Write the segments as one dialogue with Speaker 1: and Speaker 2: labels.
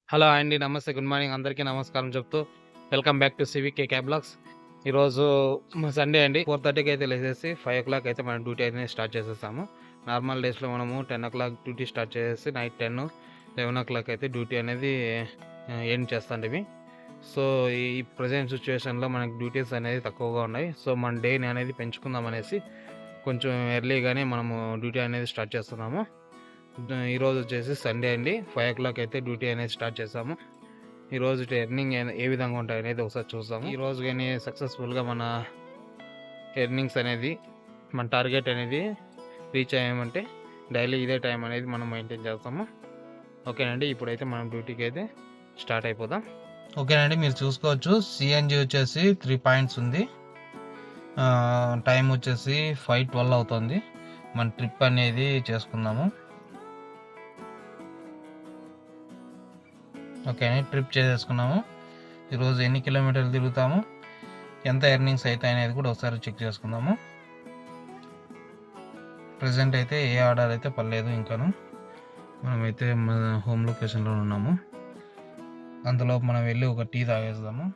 Speaker 1: Hello అండి. నమస్తే. Good morning. అందరికీ నమస్కారం చెప్తూ welcome back to CVK cab blogs. ఈరోజు సండే అండి. 4:30కి అయితే లేసేసి 5:00 అయితే మనం డ్యూటీ అయితే స్టార్ట్ చేసేసాము. నార్మల్ డేస్‌లో మనము 10:00 డ్యూటీ స్టార్ట్ చేసేసి నైట్ 10, 11:00 అయితే డ్యూటీ అనేది ఎండ్ చేస్తాంటిమి. సో, ఈ ప్రెజెంట్ సిట్యుయేషన్‌లో మనకి డ్యూటీస్ అనేది తక్కువగా ఉన్నాయి. సో, మన డేని అనేది పెంచుకుందాం అనేసి కొంచెం ఎర్లీగానే మనము డ్యూటీ అనేది స్టార్ట్ చేస్తున్నాము. ఈరోజు వచ్చేసి సండే అండి. 5:00 అయితే డ్యూటీ అనేది స్టార్ట్ చేసాము. ఈరోజు ఎర్నింగ్ ఏ విధంగా ఉంటాయనేది ఒకసారి చూద్దాము. ఈరోజు కానీ సక్సెస్ఫుల్గా మన ఎర్నింగ్స్ అనేది మన టార్గెట్ అనేది రీచ్ అయ్యామంటే డైలీ ఇదే టైం అనేది మనం మెయింటైన్ చేస్తాము. ఓకేనండి. ఇప్పుడైతే మనం డ్యూటీకి అయితే స్టార్ట్ అయిపోదాం.
Speaker 2: ఓకేనండి, మీరు చూసుకోవచ్చు సిఎన్జి వచ్చేసి 3 పాయింట్స్ ఉంది. టైం వచ్చేసి 5:12 అవుతుంది. మన ట్రిప్ అనేది చేసుకుందాము. ఓకే, ట్రిప్ చేసేసుకున్నాము. ఈరోజు ఎన్ని కిలోమీటర్లు తిరుగుతాము, ఎంత ఎర్నింగ్స్ అవుతాయి అనేది కూడా ఒకసారి చెక్ చేసుకుందాము. ప్రజెంట్ అయితే ఏ ఆర్డర్ అయితే పర్లేదు. ఇంకాను మనమైతే మన హోమ్ లొకేషన్లో ఉన్నాము. అంతలో మనం వెళ్ళి ఒక టీ తాగేద్దాము.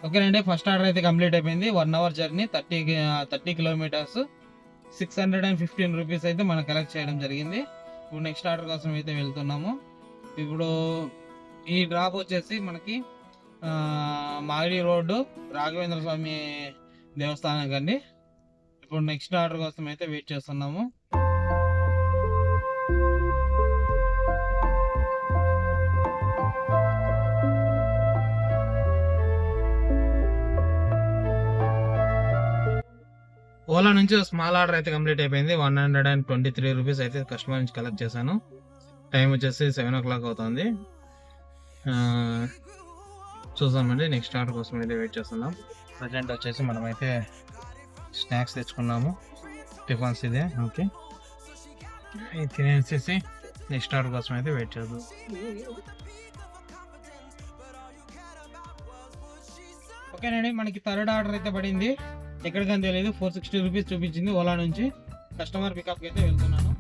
Speaker 2: ఓకేనండి, ఫస్ట్ ఆర్డర్ అయితే కంప్లీట్ అయిపోయింది. 1 అవర్ జర్నీ, 30 కిలోమీటర్స్, 615 రూపీస్ అయితే మనం కలెక్ట్ చేయడం జరిగింది. ఇప్పుడు నెక్స్ట్ ఆర్డర్ కోసం అయితే వెళ్తున్నాము. ఇప్పుడు ఈ డ్రాప్ వచ్చేసి మనకి మాగడి రోడ్డు రాఘవేంద్ర స్వామి దేవస్థానం కండి. ఇప్పుడు నెక్స్ట్ ఆర్డర్ కోసం అయితే వెయిట్ చేస్తున్నాము. ఓలా నుంచి స్మాల్ ఆర్డర్ అయితే కంప్లీట్ అయిపోయింది. 123 రూపీస్ అయితే కస్టమర్ నుంచి కలెక్ట్ చేశాను. టైం వచ్చేసి 7:00 అవుతుంది. చూద్దామండి, నెక్స్ట్ ఆర్డర్ కోసం అయితే వెయిట్ చేస్తున్నాం. ప్రజెంట్ వచ్చేసి మనమైతే స్నాక్స్ తెచ్చుకున్నాము. టిఫిన్స్ ఇదే. ఓకే, ఇది తినేసేసి నెక్స్ట్ ఆర్డర్ కోసం అయితే వెయిట్ చేద్దాం. ఓకేనండి, మనకి థర్డ్ ఆర్డర్ అయితే పడింది. ఎక్కడికని తెలియదు, 460 రూపీస్ చూపించింది. ఓలా నుంచి కస్టమర్ పికప్కి అయితే వెళ్తున్నాను.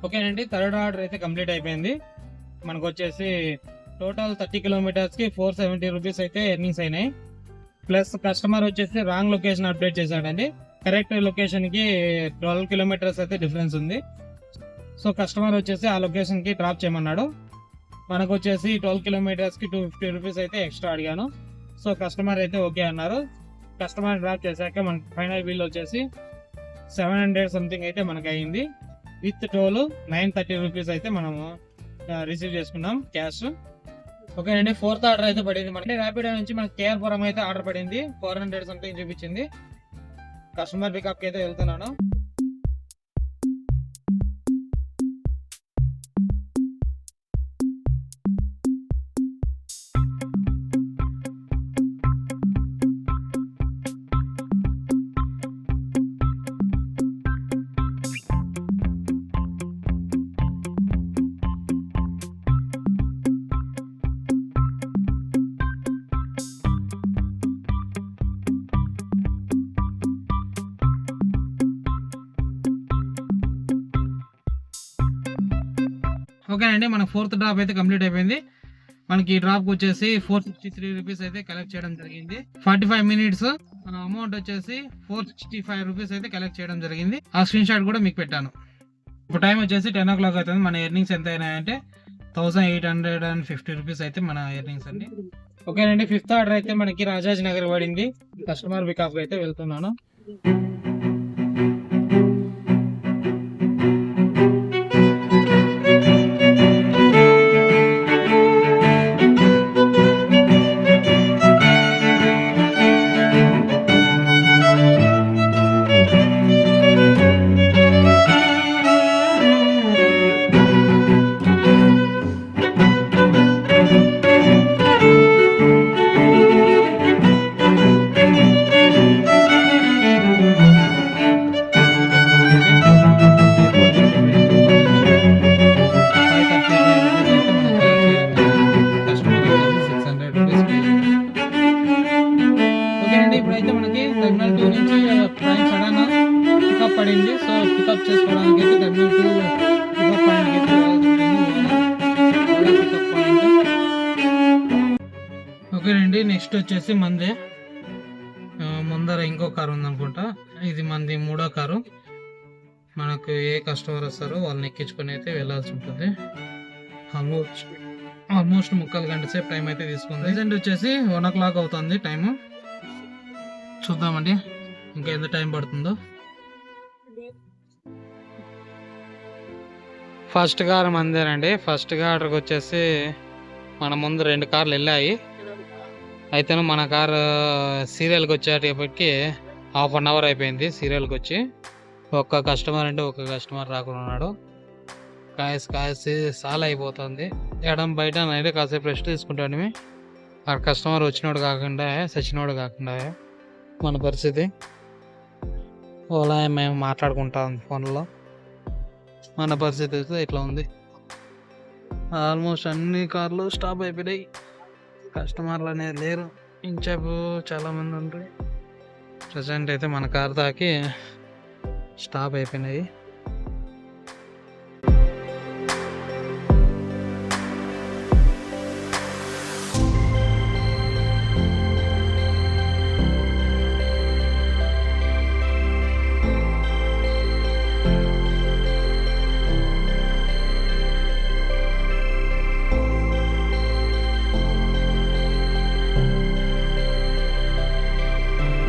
Speaker 2: ఓకేనండి, థర్డ్ ఆర్డర్ అయితే కంప్లీట్ అయిపోయింది. మనకు వచ్చేసి టోటల్ 30 కిలోమీటర్స్కి 470 రూపీస్ అయితే ఎర్నింగ్స్ అయినాయి. ప్లస్ కస్టమర్ వచ్చేసి రాంగ్ లొకేషన్ అప్డేట్ చేశాడండి. కరెక్ట్ లొకేషన్కి 12 కిలోమీటర్స్ అయితే డిఫరెన్స్ ఉంది. సో కస్టమర్ వచ్చేసి ఆ లొకేషన్కి డ్రాప్ చేయమన్నాడు. మనకు వచ్చేసి 12 కిలోమీటర్స్కి 250 రూపీస్ అయితే ఎక్స్ట్రా అడిగాను. సో కస్టమర్ అయితే ఓకే అన్నారు. కస్టమర్ డ్రాప్ చేశాక మనకి ఫైనల్ బిల్ వచ్చేసి 700 సంథింగ్ అయితే మనకి అయింది. విత్ టోల్ 930 రూపీస్ అయితే మనము రిసీవ్ చేసుకున్నాం క్యాష్. ఓకేనండి, ఫోర్త్ ఆర్డర్ అయితే పడింది. మనకి ర్యాపిడో నుంచి మనకి కేఆర్పురం అయితే ఆర్డర్ పడింది. 400 సంథింగ్ చూపించింది. కస్టమర్ పికప్కి అయితే వెళ్తున్నాను. ఓకేనండి, మన ఫోర్త్ డ్రాప్ అయితే కంప్లీట్ అయిపోయింది. మనకి డ్రాప్ వచ్చేసి 463 రూపీస్ అయితే కలెక్ట్ చేయడం జరిగింది. 45 మినిట్స్ అమౌంట్ వచ్చేసి 465 రూపీస్ అయితే కలెక్ట్ చేయడం జరిగింది. ఆ స్క్రీన్ షాట్ కూడా మీకు పెట్టాను. ఇప్పుడు టైం వచ్చేసి 10 o'clock అవుతుంది. మన ఎర్నింగ్స్ ఎంత అయినాయంటే 1850 రూపీస్ అయితే మన ఎర్నింగ్స్ అండి. ఓకేనండి, 5th ఆర్డర్ అయితే మనకి రాజాజ్ నగర్ పడింది. కస్టమర్ పికప్ అయితే వెళ్తున్నాను. ఇప్పుడైతే మనకి టెర్మినల్ 2 నుంచి ట్రైన్ సడన్ పికప్ పడింది. సో పికప్ చేసుకోవడానికి అయితే టెర్మినల్ 2 పికప్ పాయింట్ అయితే పికప్ పాయింట్. ఓకేనండి, నెక్స్ట్ వచ్చేసి మందే ముందర ఇంకో కారు ఉందనుకుంటా. ఇది మంది 3వ కారు. మనకు ఏ కస్టమర్ వస్తారో వాళ్ళని ఎక్కించుకొని అయితే వెళ్ళాల్సి ఉంటుంది. ఆల్మోస్ట్ 3/4 గంట సేపు టైం అయితే తీసుకుంది. రీసెంట్ వచ్చేసి 1 o'clock అవుతుంది టైము. చూద్దామండి ఇంకా ఎంత టైం పడుతుందో.
Speaker 1: First car మందేనండి. ఫస్ట్ కార్కి వచ్చేసి మన ముందు 2 కార్లు వెళ్ళాయి. అయితే మన కారు సీరియల్కి వచ్చేటప్పటికి 1/2 hour అయిపోయింది. సీరియల్కి వచ్చి ఒక్క కస్టమర్ అంటే ఒక్క కస్టమర్ రాకుండా ఉన్నాడు. కాసి చాలా అయిపోతుంది. ఎడం బయట అయితే కాసేపు రెస్ట్ తీసుకుంటాను. ఆ కస్టమర్ వచ్చినోడు కాకుండా సచ్చినోడు కాకుండా మన పరిస్థితి. ఓలా మేము మాట్లాడుకుంటాం ఫోన్లో. మన పరిస్థితి అయితే ఇట్లా ఉంది. ఆల్మోస్ట్ అన్ని కార్లు స్టాప్ అయిపోయినాయి. కస్టమర్లు అనేది లేరు. ఇంచాపు చాలామంది ఉంటారు. ప్రజెంట్ అయితే మన కార్ దాకి స్టాప్ అయిపోయినాయి.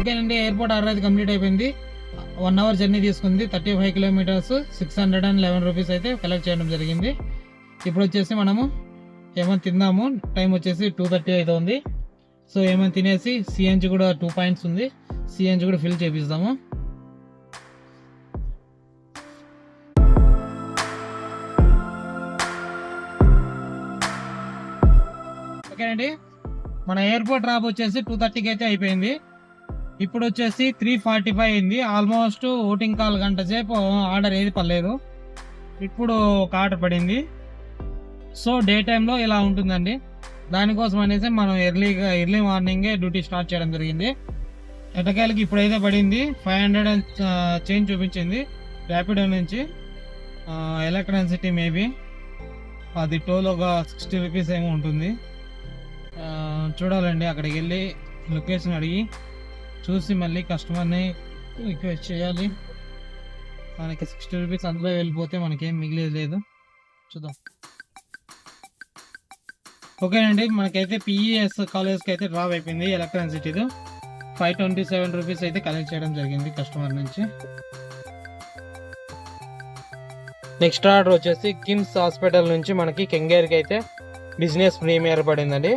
Speaker 2: ఓకేనండి, ఎయిర్పోర్ట్ ఆర్డర్ అయితే కంప్లీట్ అయిపోయింది. 1 hour జర్నీ తీసుకుంది. 35 kilometers 611 రూపీస్ అయితే కలెక్ట్ చేయడం జరిగింది. ఇప్పుడు వచ్చేసి మనము ఏమైనా తిందాము. టైం వచ్చేసి 2:30 అవుతుంది. సో ఏమైనా తినేసి సిఎన్జి కూడా 2 points ఉంది. సిఎన్జి కూడా ఫిల్ చేపిస్తాము. ఓకేనండి, మన ఎయిర్పోర్ట్ డ్రాప్ వచ్చేసి 2:30కి అయితే అయిపోయింది. ఇప్పుడు వచ్చేసి 3:45 అయింది. ఆల్మోస్ట్ ఓటింగ్ కాల్ గంట సేపు ఆర్డర్ ఏది పర్లేదు. ఇప్పుడు ఒక ఆర్డర్ పడింది. సో డే టైంలో ఇలా ఉంటుందండి. దానికోసం అనేసి మనం ఎర్లీ మార్నింగే డ్యూటీ స్టార్ట్ చేయడం జరిగింది. ఎటకాయలకి ఇప్పుడైతే పడింది 500 చేంజ్ చూపించింది ర్యాపిడో నుంచి. ఎలక్ట్రానిక్ సిటీ మేబీ అది టోల్ ఒక 60 రూపీస్ ఏమో ఉంటుంది. చూడాలండి, అక్కడికి వెళ్ళి లొకేషన్ అడిగి చూసి మళ్ళీ కస్టమర్ని రిక్వెస్ట్ చేయాలి. మనకి 60 రూపీస్ అందులో వెళ్ళిపోతే మనకేం మిగిలేదు లేదు. చూద్దాం. ఓకేనండి, మనకైతే పిఈఎస్ కాలేజ్కి అయితే డ్రాప్ అయిపోయింది. ఎలక్ట్రానిక్ సిటీలో 527 రూపీస్ అయితే కలెక్ట్ చేయడం జరిగింది కస్టమర్ నుంచి.
Speaker 1: నెక్స్ట్ ఆర్డర్ వచ్చేసి కిమ్స్ హాస్పిటల్ నుంచి మనకి కెంగేర్కి అయితే బిజినెస్ ప్రీమియర్ పడిందండి.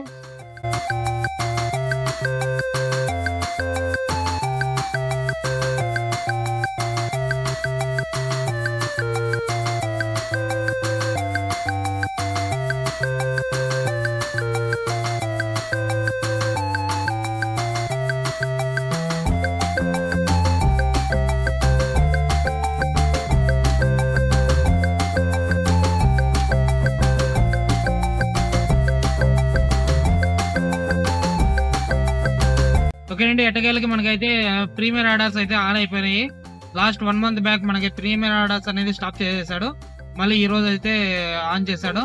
Speaker 2: ఓకేనండి, ఎట్టకేళ్ళకి మనకైతే ప్రీమియర్ ఆర్డర్స్ అయితే ఆన్ అయిపోయినాయి. లాస్ట్ 1 month బ్యాక్ మనకి ప్రీమియర్ ఆర్డర్స్ అనేది స్టాప్ చేసేసాడు. మళ్ళీ ఈ రోజు అయితే ఆన్ చేశాడు.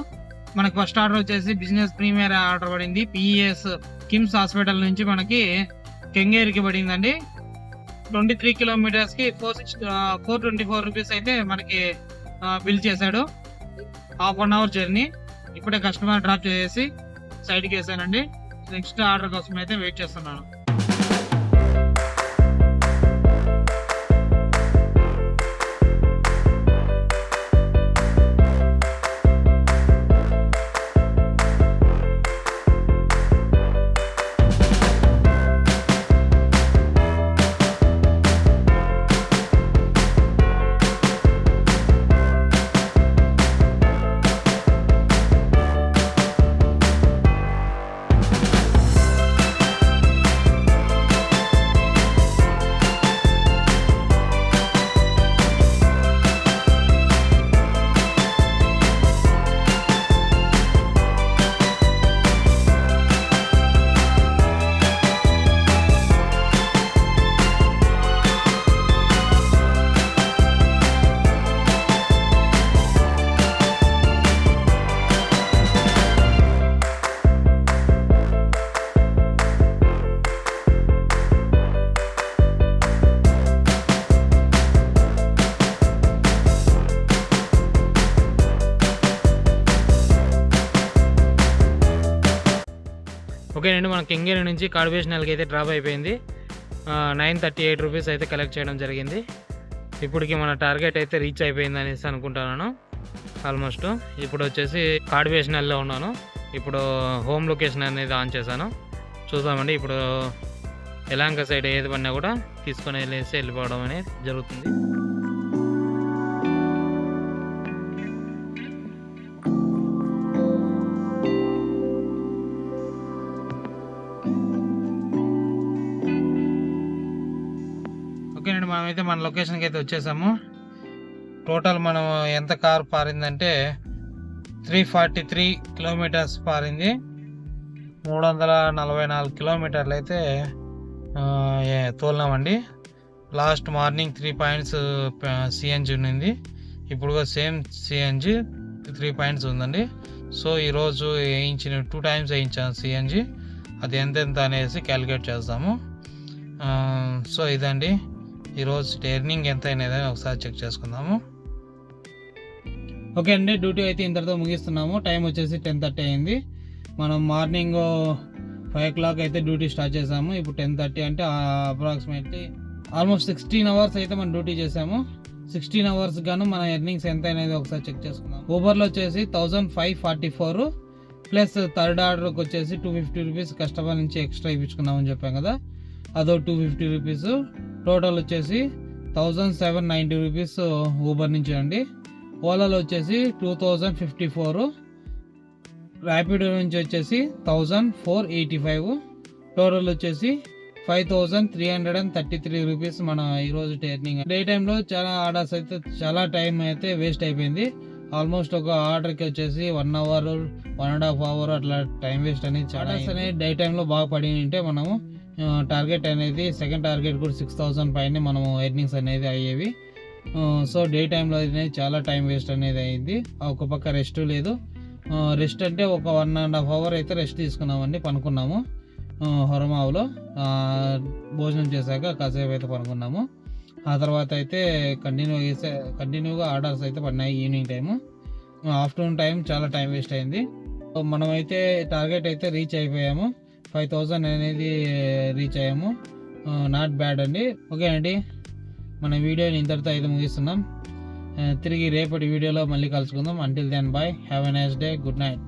Speaker 2: మనకి ఫస్ట్ ఆర్డర్ వచ్చేసి బిజినెస్ ప్రీమియర్ ఆర్డర్ పడింది. పిఈఎస్ కిమ్స్ హాస్పిటల్ నుంచి మనకి కెంగేరికి పడిందండి. 23 kilometers కి 424 రూపీస్ అయితే మనకి బిల్ చేశాడు. 1/2 అవర్ జర్నీ. ఇప్పుడే కస్టమర్ డ్రాప్ చేసేసి సైడ్కి వేసానండి. నెక్స్ట్ ఆర్డర్ కోసం అయితే వెయిట్ చేస్తున్నాను. ఓకేనండి, మన కెంగేరి నుంచి కాడ్బేషనల్కి అయితే డ్రాప్ అయిపోయింది. 938 రూపీస్ అయితే కలెక్ట్ చేయడం జరిగింది. ఇప్పటికి మన టార్గెట్ అయితే రీచ్ అయిపోయింది అనేసి అనుకుంటున్నాను ఆల్మోస్ట్. ఇప్పుడు వచ్చేసి కాడ్బేషనల్లో ఉన్నాను. ఇప్పుడు హోమ్ లొకేషన్ అనేది ఆన్ చేశాను. చూద్దామండి, ఇప్పుడు ఎలాంక సైడ్ ఏది పడినా కూడా తీసుకొని వెళ్ళిపోవడం అనేది జరుగుతుంది. ఓకేనండి, మనమైతే మన లొకేషన్కి అయితే వచ్చేసాము. టోటల్ మనం ఎంత కార్ పారిందంటే 343 కిలోమీటర్స్ పారింది. 344 కిలోమీటర్లు అయితే తోలినామండి. లాస్ట్ మార్నింగ్ 3 పాయింట్స్ సిఎన్జి ఉన్నింది. ఇప్పుడు సేమ్ సిఎన్జి 3 పాయింట్స్ ఉందండి. సో ఈరోజు వేయించిన 2 టైమ్స్ వేయించాను సిఎన్జి. అది ఎంతెంత అనేసి క్యాలిక్యులేట్ చేస్తాము. సో ఇదండి ఈరోజు ఎర్నింగ్ ఎంత అయినది ఒకసారి చెక్ చేసుకుందాము. ఓకే అండి, డ్యూటీ అయితే ఇంతటితో ముగిస్తున్నాము. టైం వచ్చేసి 10:30 అయింది. మనం మార్నింగ్ 5 o'clock అయితే డ్యూటీ స్టార్ట్ చేసాము. ఇప్పుడు 10:30 అంటే అప్రాక్సిమేట్లీ ఆల్మోస్ట్ 16 అవర్స్ అయితే మనం డ్యూటీ చేసాము. 16 అవర్స్ గాను మన ఎర్నింగ్స్ ఎంత అనేది ఒకసారి చెక్ చేసుకుందాం. ఊబర్లో వచ్చేసి 1544 ప్లస్ థర్డ్ ఆర్డర్కి వచ్చేసి 250 రూపీస్ కస్టమర్ నుంచి ఎక్స్ట్రా ఇప్పించుకున్నామని చెప్పాం కదా, అదో 250 రూపీస్. టోటల్ వచ్చేసి 1790 రూపీస్ ఊబర్ నుంచి అండి. ఓలాలో వచ్చేసి 2054, ర్యాపిడో నుంచి వచ్చేసి 1485, టోటల్ వచ్చేసి 5333 రూపీస్ మన ఈరోజు ఎర్నింగ్. డే టైంలో చాలా ఆర్డర్స్ అయితే చాలా టైం అయితే వేస్ట్ అయిపోయింది. ఆల్మోస్ట్ ఒక ఆర్డర్కి వచ్చేసి 1 hour 1.5 hour అట్లా టైం వేస్ట్ అనేది చాలా అనేది డే టైంలో బాగా పడి ఉంటే మనము టార్గెట్ అనేది సెకండ్ టార్గెట్ కూడా 6000 పైన మనము ఎర్నింగ్స్ అనేది అయ్యేవి. సో డే టైంలో అనేది చాలా టైం వేస్ట్ అనేది అయింది. ఒక పక్క రెస్ట్ లేదు. రెస్ట్ అంటే ఒక 1.5 hour అయితే రెస్ట్ తీసుకున్నామండి, పనుకున్నాము హొరమావులో. భోజనం చేశాక కాసేపు అయితే పనుకున్నాము. ఆ తర్వాత అయితే కంటిన్యూగా ఆర్డర్స్ అయితే పడినాయి. ఈవినింగ్ టైము, ఆఫ్టర్నూన్ టైం చాలా టైం వేస్ట్ అయింది. మనమైతే టార్గెట్ అయితే రీచ్ అయిపోయాము. 5000 అనేది రీచ్ అయ్యాము. నాట్ బ్యాడ్ అండి. ఓకే అండి, మన వీడియోని ఇంతటితో అయితే ముగిస్తున్నాం. తిరిగి రేపటి వీడియోలో మళ్ళీ కలుసుకుందాం. Until then bye, have a nice day, good night.